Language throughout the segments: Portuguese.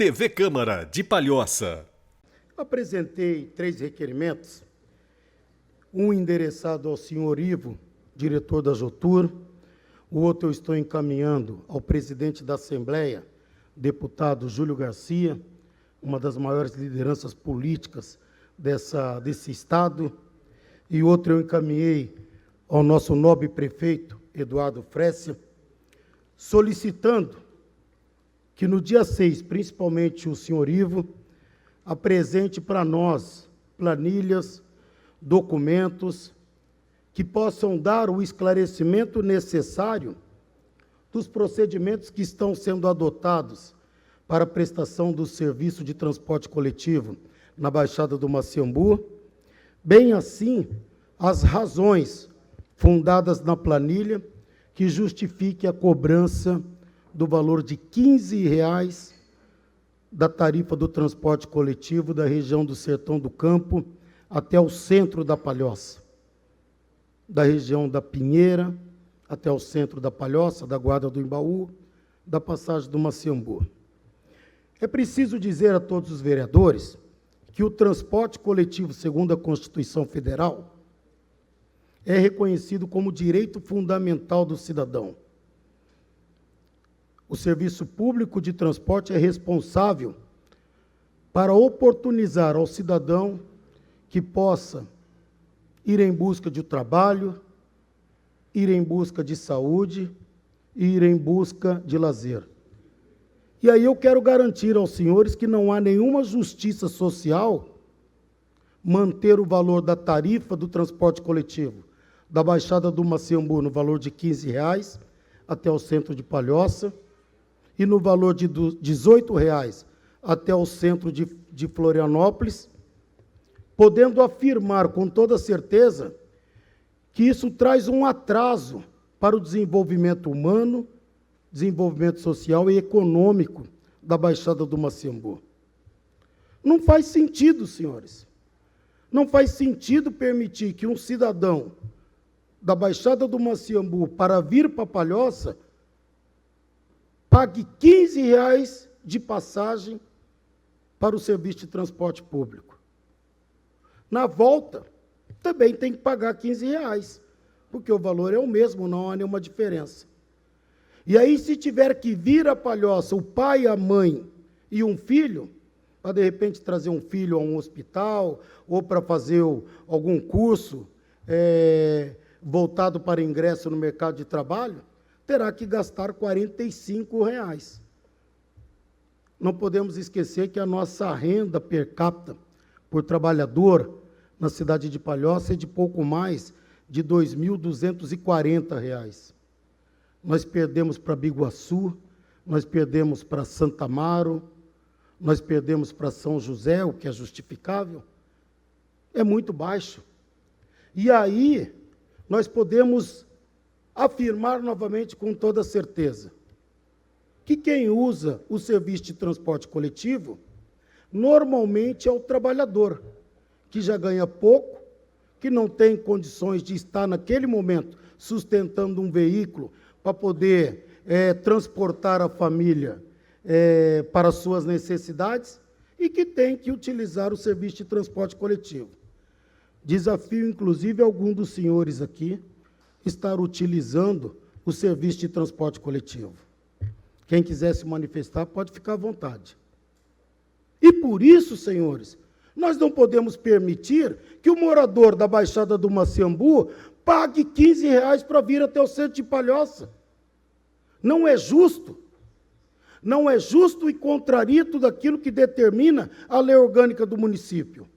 TV Câmara de Palhoça. Apresentei 3 requerimentos, um endereçado ao senhor Ivo, diretor da Jotur, o outro eu estou encaminhando ao presidente da Assembleia, deputado Júlio Garcia, uma das maiores lideranças políticas desse Estado, e outro eu encaminhei ao nosso nobre prefeito, Eduardo Fréssia, solicitando que no dia 6, principalmente o senhor Ivo, apresente para nós planilhas, documentos, que possam dar o esclarecimento necessário dos procedimentos que estão sendo adotados para a prestação do serviço de transporte coletivo na Baixada do Maciambu, bem assim as razões fundadas na planilha que justifique a cobrança do valor de R$ 15 da tarifa do transporte coletivo da região do Sertão do Campo até o centro da Palhoça, da região da Pinheira até o centro da Palhoça, da Guarda do Embaú, da passagem do Maciambu. É preciso dizer a todos os vereadores que o transporte coletivo, segundo a Constituição Federal, é reconhecido como direito fundamental do cidadão. O serviço público de transporte é responsável para oportunizar ao cidadão que possa ir em busca de trabalho, ir em busca de saúde e ir em busca de lazer. E aí eu quero garantir aos senhores que não há nenhuma justiça social manter o valor da tarifa do transporte coletivo da Baixada do Maciambu no valor de R$ 15 até o centro de Palhoça e no valor de R$ 18 até o centro de Florianópolis, podendo afirmar com toda certeza que isso traz um atraso para o desenvolvimento humano, desenvolvimento social e econômico da Baixada do Maciambu. Não faz sentido, senhores. Não faz sentido permitir que um cidadão da Baixada do Maciambu, para vir para Palhoça, pague R$ 15 de passagem para o serviço de transporte público. Na volta, também tem que pagar R$ 15, porque o valor é o mesmo, não há nenhuma diferença. E aí, se tiver que vir a Palhoça, o pai, a mãe e um filho, para de repente trazer um filho a um hospital, ou para fazer algum curso voltado para ingresso no mercado de trabalho, terá que gastar R$ 45. Não podemos esquecer que a nossa renda per capita por trabalhador na cidade de Palhoça é de pouco mais de R$ 2.240. Nós perdemos para Biguaçu, nós perdemos para Santa Amaro, nós perdemos para São José, o que é justificável, é muito baixo. E aí nós podemos afirmar novamente com toda certeza que quem usa o serviço de transporte coletivo normalmente é o trabalhador, que já ganha pouco, que não tem condições de estar naquele momento sustentando um veículo para poder transportar a família para suas necessidades e que tem que utilizar o serviço de transporte coletivo. Desafio, inclusive, algum dos senhores aqui estar utilizando o serviço de transporte coletivo. Quem quiser se manifestar pode ficar à vontade. E por isso, senhores, nós não podemos permitir que o morador da Baixada do Maciambu pague R$ 15 para vir até o centro de Palhoça. Não é justo. Não é justo e contraria tudo aquilo que determina a lei orgânica do município.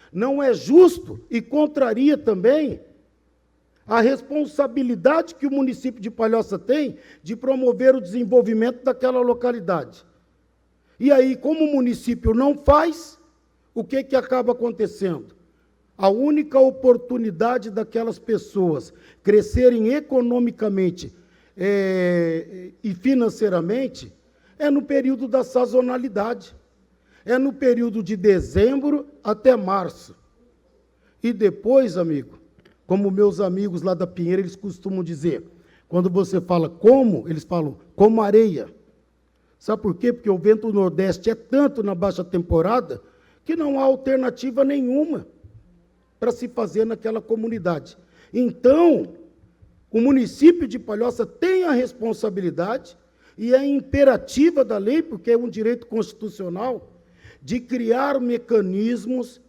Não é justo e contraria também a responsabilidade que o município de Palhoça tem de promover o desenvolvimento daquela localidade. E aí, como o município não faz, o que acaba acontecendo? A única oportunidade daquelas pessoas crescerem economicamente e financeiramente é no período da sazonalidade. É no período de dezembro até março. E depois, amigo, como meus amigos lá da Pinheira, eles costumam dizer, quando você fala como, eles falam como areia. Sabe por quê? Porque o vento nordeste é tanto na baixa temporada que não há alternativa nenhuma para se fazer naquela comunidade. Então, o município de Palhoça tem a responsabilidade, e é imperativa da lei, porque é um direito constitucional, de criar mecanismos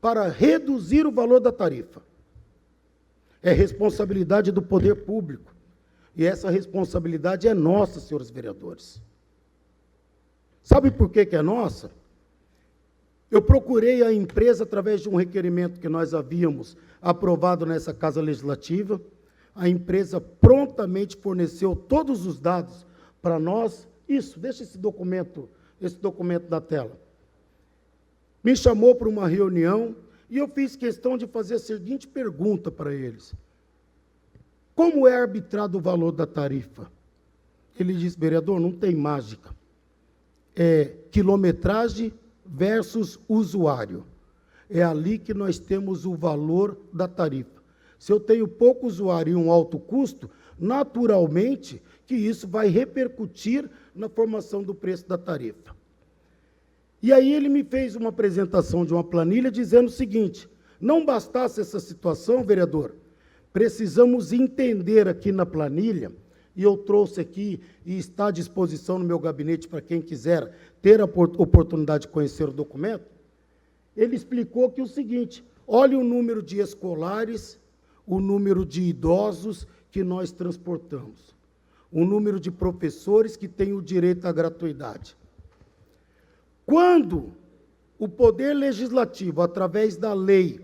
para reduzir o valor da tarifa. É responsabilidade do poder público. E essa responsabilidade é nossa, senhores vereadores. Sabe por que é nossa? Eu procurei a empresa através de um requerimento que nós havíamos aprovado nessa Casa Legislativa. A empresa prontamente forneceu todos os dados para nós. Isso, deixa esse documento na tela. Me chamou para uma reunião e eu fiz questão de fazer a seguinte pergunta para eles. Como é arbitrado o valor da tarifa? Ele disse, vereador, não tem mágica. É quilometragem versus usuário. É ali que nós temos o valor da tarifa. Se eu tenho pouco usuário e um alto custo, naturalmente que isso vai repercutir na formação do preço da tarifa. E aí ele me fez uma apresentação de uma planilha dizendo o seguinte, não bastasse essa situação, vereador, precisamos entender aqui na planilha, e eu trouxe aqui e está à disposição no meu gabinete para quem quiser ter a oportunidade de conhecer o documento. Ele explicou que o seguinte, olha o número de escolares, o número de idosos que nós transportamos, o número de professores que têm o direito à gratuidade. Quando o Poder Legislativo, através da lei,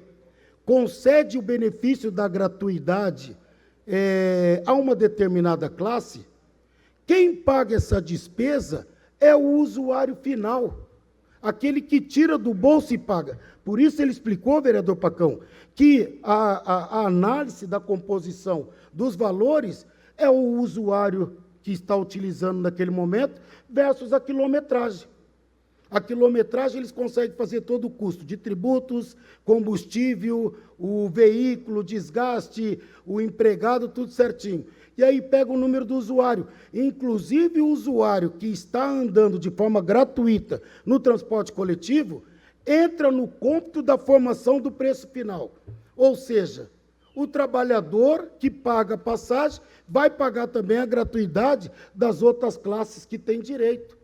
concede o benefício da gratuidade a uma determinada classe, quem paga essa despesa é o usuário final, aquele que tira do bolso e paga. Por isso ele explicou, vereador Pacão, que a análise da composição dos valores é o usuário que está utilizando naquele momento versus a quilometragem. A quilometragem eles conseguem fazer todo o custo de tributos, combustível, o veículo, desgaste, o empregado, tudo certinho. E aí pega o número do usuário. Inclusive o usuário que está andando de forma gratuita no transporte coletivo, entra no cômputo da formação do preço final. Ou seja, o trabalhador que paga a passagem vai pagar também a gratuidade das outras classes que têm direito.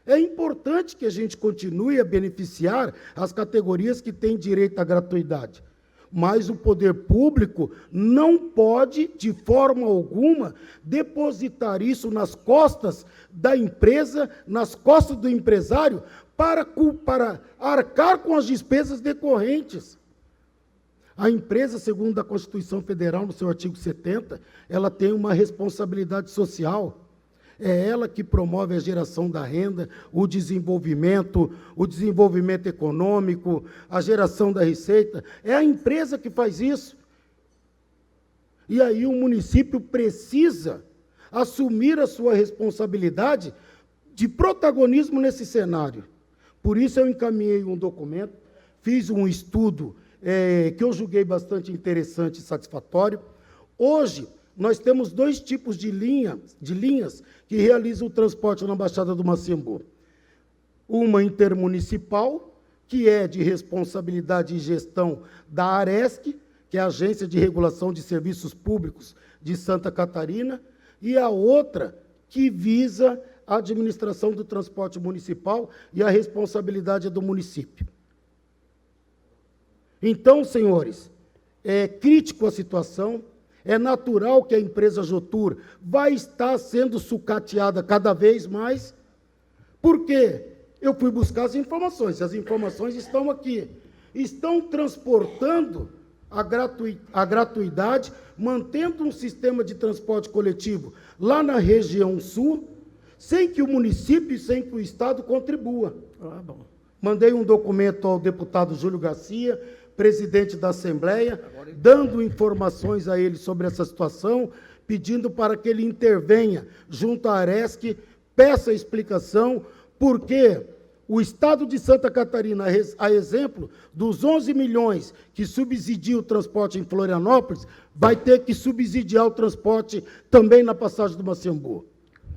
É importante que a gente continue a beneficiar as categorias que têm direito à gratuidade, mas o poder público não pode, de forma alguma, depositar isso nas costas da empresa, nas costas do empresário, para arcar com as despesas decorrentes. A empresa, segundo a Constituição Federal, no seu artigo 70, ela tem uma responsabilidade social. É ela que promove a geração da renda, o desenvolvimento econômico, a geração da receita. É a empresa que faz isso. E aí o município precisa assumir a sua responsabilidade de protagonismo nesse cenário. Por isso eu encaminhei um documento, fiz um estudo que eu julguei bastante interessante e satisfatório. Hoje, nós temos dois tipos de linhas que realizam o transporte na Baixada do Maciambu. Uma intermunicipal, que é de responsabilidade e gestão da ARESC, que é a Agência de Regulação de Serviços Públicos de Santa Catarina, e a outra que visa a administração do transporte municipal e a responsabilidade é do município. Então, senhores, é crítico a situação. É natural que a empresa Jotur vai estar sendo sucateada cada vez mais, porque eu fui buscar as informações estão aqui. Estão transportando a gratuidade, mantendo um sistema de transporte coletivo lá na região sul, sem que o município e sem que o Estado contribua. Mandei um documento ao deputado Júlio Garcia, presidente da Assembleia, dando informações a ele sobre essa situação, pedindo para que ele intervenha junto à ARESC, peça explicação, porque o Estado de Santa Catarina, a exemplo dos 11 milhões que subsidia o transporte em Florianópolis, vai ter que subsidiar o transporte também na passagem do Maciambu.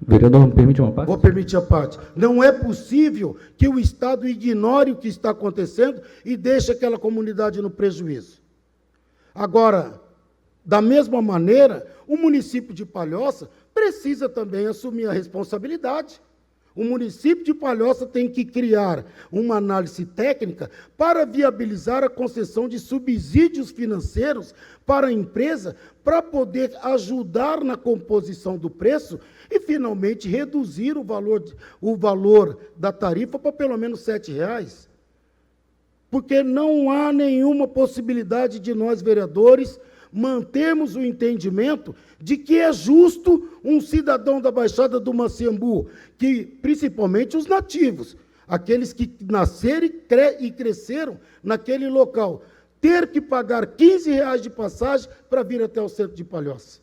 Vereador, me permite uma parte? Vou permitir a parte. Não é possível que o Estado ignore o que está acontecendo e deixe aquela comunidade no prejuízo. Agora, da mesma maneira, o município de Palhoça precisa também assumir a responsabilidade. O município de Palhoça tem que criar uma análise técnica para viabilizar a concessão de subsídios financeiros para a empresa, para poder ajudar na composição do preço e, finalmente, reduzir o valor da tarifa para pelo menos R$ 7,00. Porque não há nenhuma possibilidade de nós, vereadores, mantermos o entendimento de que é justo um cidadão da Baixada do Maciambu, que, principalmente os nativos, aqueles que nasceram e cresceram naquele local, ter que pagar R$ 15,00 de passagem para vir até o centro de Palhoça.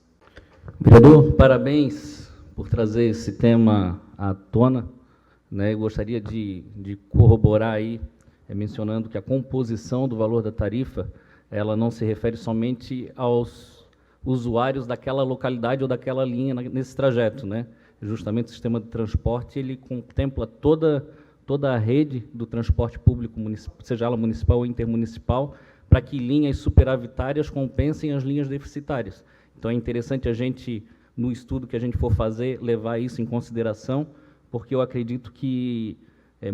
Vereador, parabéns por trazer esse tema à tona, né? Eu gostaria de corroborar aí, mencionando que a composição do valor da tarifa, ela não se refere somente aos usuários daquela localidade ou daquela linha nesse trajeto, né? Justamente o sistema de transporte, ele contempla toda a rede do transporte público, seja ela municipal ou intermunicipal, para que linhas superavitárias compensem as linhas deficitárias. Então, é interessante a gente, no estudo que a gente for fazer, levar isso em consideração, porque eu acredito que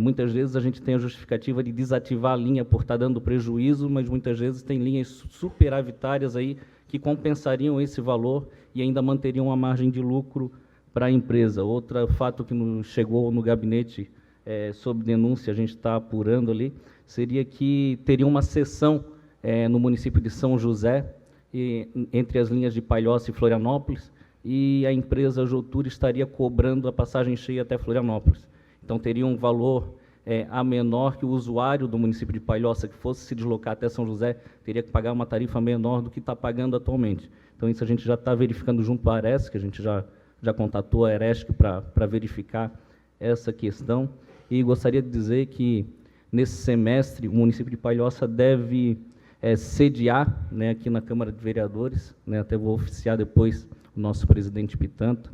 muitas vezes a gente tem a justificativa de desativar a linha por estar dando prejuízo, mas muitas vezes tem linhas superavitárias aí que compensariam esse valor e ainda manteriam uma margem de lucro para a empresa. Outro fato que nos chegou no gabinete sob denúncia, a gente está apurando ali, seria que teria uma seção no município de São José, entre as linhas de Palhoça e Florianópolis, e a empresa Jotur estaria cobrando a passagem cheia até Florianópolis. Então, teria um valor a menor que o usuário do município de Palhoça, que fosse se deslocar até São José, teria que pagar uma tarifa menor do que está pagando atualmente. Então, isso a gente já está verificando junto à Aresc, que a gente já contatou a Aresc para verificar essa questão. E gostaria de dizer que, nesse semestre, o município de Palhoça deve sediar, né, aqui na Câmara de Vereadores, né, até vou oficiar depois o nosso presidente Pitanta,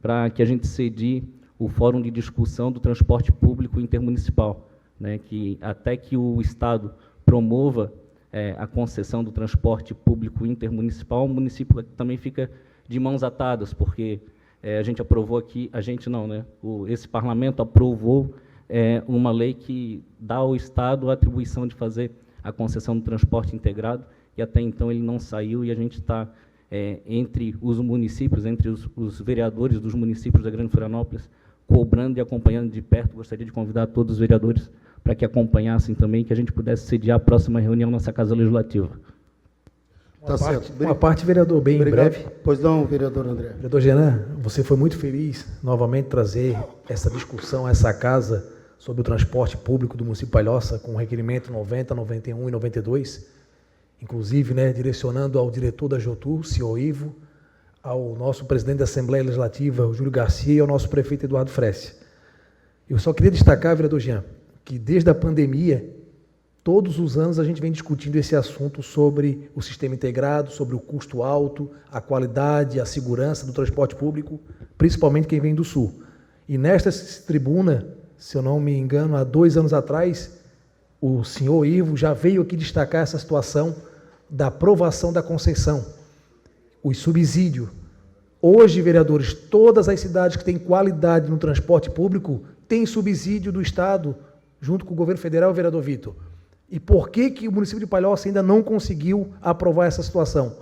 para que a gente cedie o Fórum de Discussão do Transporte Público Intermunicipal, né, que até que o Estado promova a concessão do transporte público intermunicipal, o município também fica de mãos atadas, porque a gente aprovou aqui, a gente não, né, esse parlamento aprovou uma lei que dá ao Estado a atribuição de fazer a concessão do transporte integrado, e até então ele não saiu, e a gente está entre os municípios, entre os vereadores dos municípios da Grande Florianópolis, cobrando e acompanhando de perto. Gostaria de convidar todos os vereadores para que acompanhassem também, que a gente pudesse sediar a próxima reunião nessa Casa Legislativa. Tá certo. Uma parte, vereador, bem Obrigado. Em breve. Pois não, vereador André. Vereador Genan, você foi muito feliz novamente trazer essa discussão a essa casa sobre o transporte público do município de Palhoça, com o requerimento 90, 91 e 92, inclusive, né, direcionando ao diretor da Jotur, senhor Ivo, ao nosso presidente da Assembleia Legislativa, o Júlio Garcia, e ao nosso prefeito Eduardo Fresse. Eu só queria destacar, vereador Jean, que desde a pandemia, todos os anos a gente vem discutindo esse assunto sobre o sistema integrado, sobre o custo alto, a qualidade, a segurança do transporte público, principalmente quem vem do Sul. E nesta tribuna, se eu não me engano, há 2 anos atrás, o senhor Ivo já veio aqui destacar essa situação da aprovação da concessão, o subsídio. Hoje, vereadores, todas as cidades que têm qualidade no transporte público têm subsídio do Estado, junto com o governo federal, vereador Vitor. E por que o município de Palhoça ainda não conseguiu aprovar essa situação?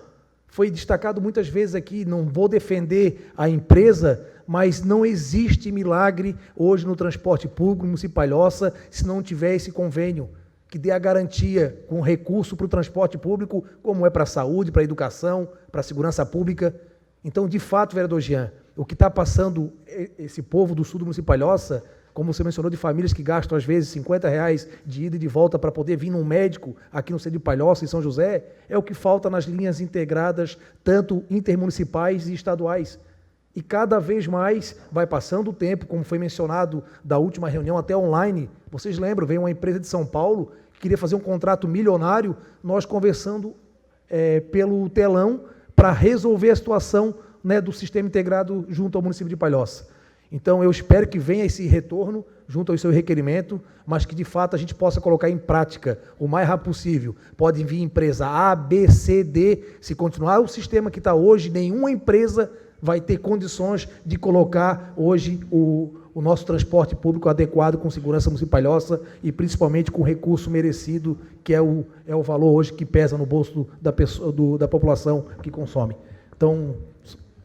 Foi destacado muitas vezes aqui, não vou defender a empresa, mas não existe milagre hoje no transporte público no município de Palhoça se não tiver esse convênio que dê a garantia com recurso para o transporte público, como é para a saúde, para a educação, para a segurança pública. Então, de fato, vereador Jean, o que está passando esse povo do sul do município de Palhoça, como você mencionou, de famílias que gastam, às vezes, R$50 de ida e de volta para poder vir num médico aqui no centro de Palhoça, em São José, é o que falta nas linhas integradas, tanto intermunicipais e estaduais. E cada vez mais vai passando o tempo, como foi mencionado da última reunião, até online. Vocês lembram, veio uma empresa de São Paulo que queria fazer um contrato milionário, nós conversando pelo telão para resolver a situação, né, do sistema integrado junto ao município de Palhoça. Então, eu espero que venha esse retorno junto ao seu requerimento, mas que, de fato, a gente possa colocar em prática o mais rápido possível. Pode vir empresa A, B, C, D. Se continuar o sistema que está hoje, nenhuma empresa vai ter condições de colocar hoje o nosso transporte público adequado com segurança municipalhosa e principalmente com recurso merecido, que é o valor hoje que pesa no bolso da população que consome. Então,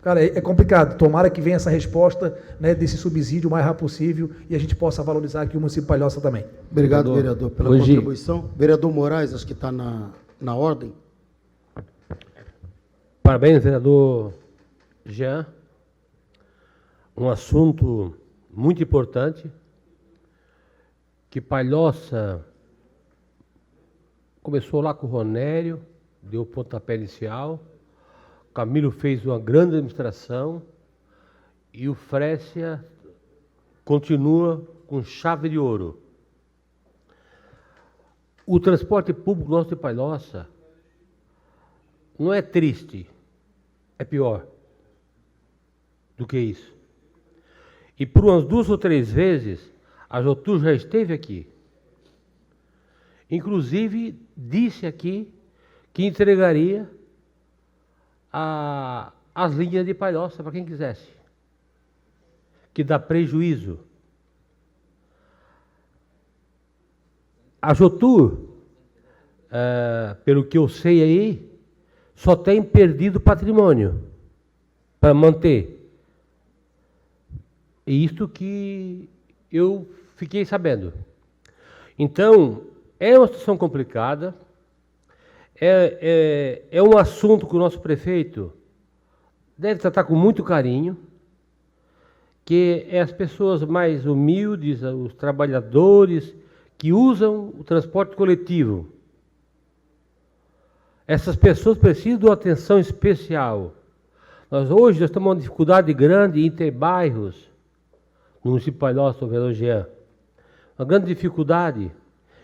cara, é complicado. Tomara que venha essa resposta, né, desse subsídio o mais rápido possível e a gente possa valorizar aqui o município de Palhoça também. Obrigado, vereador, pela contribuição. Vereador Moraes, acho que está na ordem. Parabéns, vereador Jean. Um assunto muito importante, que Palhoça começou lá com o Ronério, deu o pontapé inicial, Camilo fez uma grande administração e o Frécia continua com chave de ouro. O transporte público nosso de Palhoça não é triste, é pior do que isso. E por umas 2 ou 3 vezes, a Jotur já esteve aqui. Inclusive, disse aqui que entregaria as linhas de Palhoça para quem quisesse, que dá prejuízo. A Jotur, pelo que eu sei aí, só tem perdido patrimônio para manter. E isto que eu fiquei sabendo. Então, é uma situação complicada, é um assunto que o nosso prefeito deve tratar com muito carinho, que é as pessoas mais humildes, os trabalhadores que usam o transporte coletivo. Essas pessoas precisam de uma atenção especial. Hoje nós estamos com uma dificuldade grande entre bairros, no município de Palhoça, vereador Jean. Uma grande dificuldade.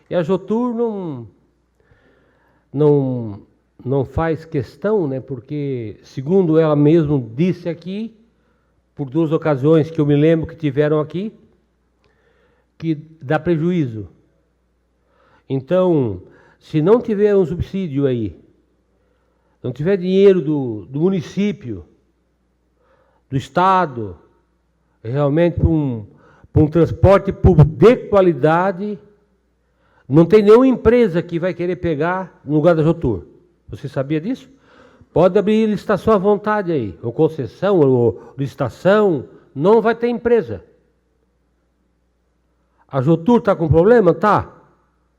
E a Jotur não faz questão, né, porque, segundo ela mesma disse aqui, por 2 ocasiões que eu me lembro que tiveram aqui, que dá prejuízo. Então, se não tiver um subsídio aí, não tiver dinheiro do município, do Estado, realmente para um transporte público de qualidade, não tem nenhuma empresa que vai querer pegar no lugar da Jotur. Você sabia disso? Pode abrir licitação à vontade aí, ou concessão, ou licitação, não vai ter empresa. A Jotur está com problema? Tá.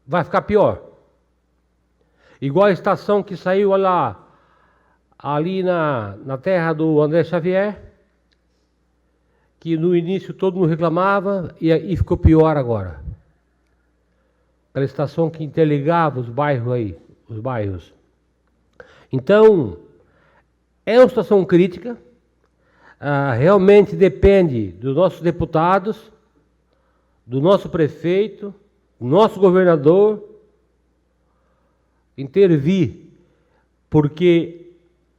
Vai ficar pior. Igual a estação que saiu lá, ali na terra do André Xavier, que no início todo mundo reclamava e ficou pior agora. Aquela estação que interligava os bairros aí, os bairros. Então, é uma situação crítica, realmente depende dos nossos deputados, do nosso prefeito, do nosso governador, intervir, porque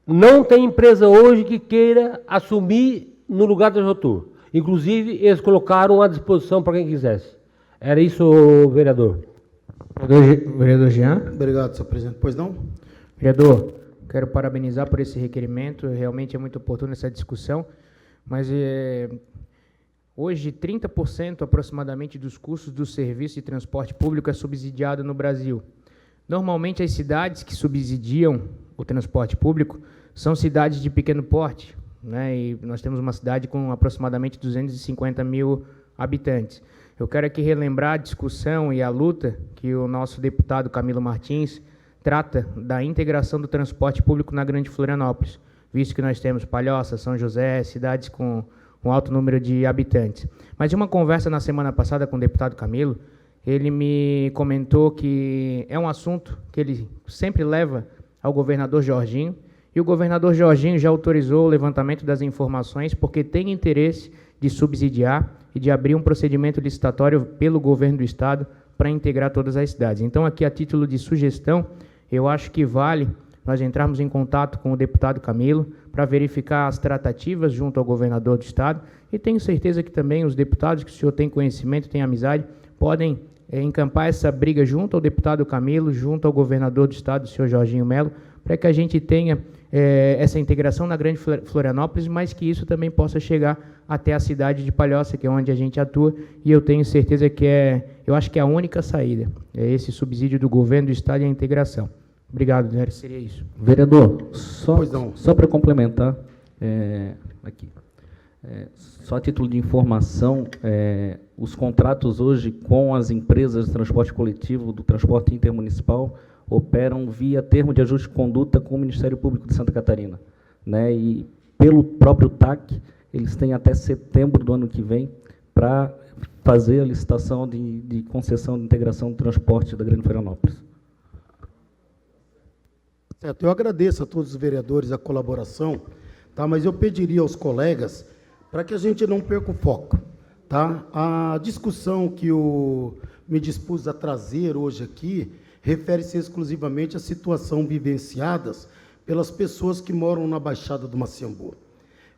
não tem empresa hoje que queira assumir no lugar da Jotur. Inclusive, eles colocaram à disposição para quem quisesse. Era isso, vereador. Vereador Jean. Obrigado, senhor presidente. Pois não? Vereador, quero parabenizar por esse requerimento, realmente é muito oportuna essa discussão, mas hoje 30% aproximadamente dos custos do serviço de transporte público é subsidiado no Brasil. Normalmente as cidades que subsidiam o transporte público são cidades de pequeno porte, né? E nós temos uma cidade com aproximadamente 250 mil habitantes. Eu quero aqui relembrar a discussão e a luta que o nosso deputado Camilo Martins trata da integração do transporte público na Grande Florianópolis, visto que nós temos Palhoça, São José, cidades com um alto número de habitantes. Mas em uma conversa na semana passada com o deputado Camilo, ele me comentou que é um assunto que ele sempre leva ao governador Jorginho, e o governador Jorginho já autorizou o levantamento das informações porque tem interesse de subsidiar e de abrir um procedimento licitatório pelo governo do Estado para integrar todas as cidades. Então, aqui, a título de sugestão, eu acho que vale nós entrarmos em contato com o deputado Camilo para verificar as tratativas junto ao governador do estado, e tenho certeza que também os deputados, que o senhor tem conhecimento, tem amizade, podem encampar essa briga junto ao deputado Camilo, junto ao governador do estado, o senhor Jorginho Melo, para que a gente tenha essa integração na Grande Florianópolis, mas que isso também possa chegar até a cidade de Palhoça, que é onde a gente atua, e eu tenho certeza que eu acho que é a única saída, é esse subsídio do governo do estado e a integração. Obrigado, Nery, seria isso. Vereador, só Pois não. para complementar, aqui, só a título de informação, os contratos hoje com as empresas de transporte coletivo, do transporte intermunicipal, operam via termo de ajuste de conduta com o Ministério Público de Santa Catarina, né? E pelo próprio TAC, eles têm até setembro do ano que vem para fazer a licitação de concessão de integração do transporte da Grande Florianópolis. Certo, eu agradeço a todos os vereadores a colaboração, tá? Mas eu pediria aos colegas para que a gente não perca o foco, tá? A discussão que eu me dispus a trazer hoje aqui refere-se exclusivamente à situação vivenciadas pelas pessoas que moram na Baixada do Maciambu.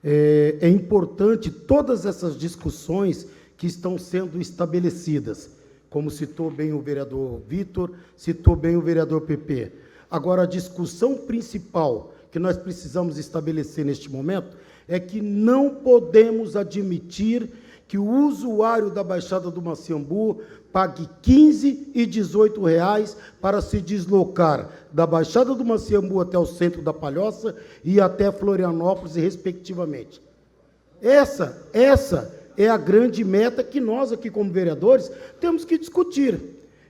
É importante todas essas discussões que estão sendo estabelecidas, como citou bem o vereador Vitor, citou bem o vereador PP. Agora, a discussão principal que nós precisamos estabelecer neste momento é que não podemos admitir que o usuário da Baixada do Maciambu pague R$ 15 e R$ 18 para se deslocar da Baixada do Maciambu até o centro da Palhoça e até Florianópolis, respectivamente. Essa é a grande meta que nós aqui, como vereadores, temos que discutir.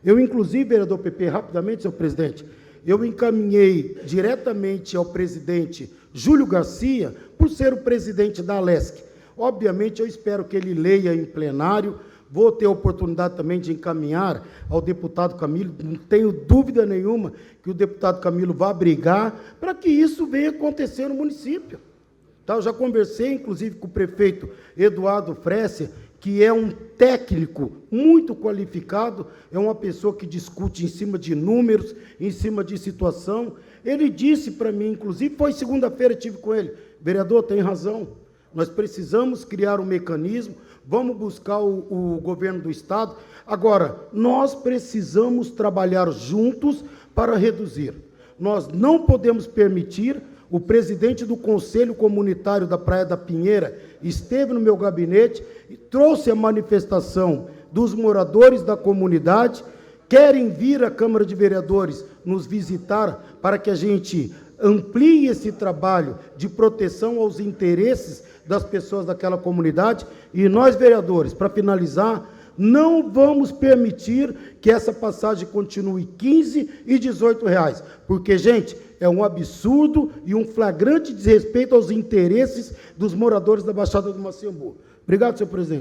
Eu, inclusive, vereador PP, rapidamente, senhor presidente, eu encaminhei diretamente ao presidente Júlio Garcia, por ser o presidente da Alesc. Obviamente, eu espero que ele leia em plenário, vou ter a oportunidade também de encaminhar ao deputado Camilo, não tenho dúvida nenhuma que o deputado Camilo vai brigar para que isso venha acontecer no município. Tá? Eu já conversei, inclusive, com o prefeito Eduardo Fresser, que é um técnico muito qualificado, é uma pessoa que discute em cima de números, em cima de situação. Ele disse para mim, inclusive, foi segunda-feira, estive com ele, vereador, tem razão, nós precisamos criar um mecanismo, vamos buscar o governo do estado. Agora, nós precisamos trabalhar juntos para reduzir. Nós não podemos permitir. O presidente do Conselho Comunitário da Praia da Pinheira esteve no meu gabinete e trouxe a manifestação dos moradores da comunidade, querem vir à Câmara de Vereadores nos visitar para que a gente amplie esse trabalho de proteção aos interesses das pessoas daquela comunidade. E nós, vereadores, para finalizar, não vamos permitir que essa passagem continue R$ 15 e R$ 18, porque, gente, é um absurdo e um flagrante desrespeito aos interesses dos moradores da Baixada do Maciambu. Obrigado, senhor presidente.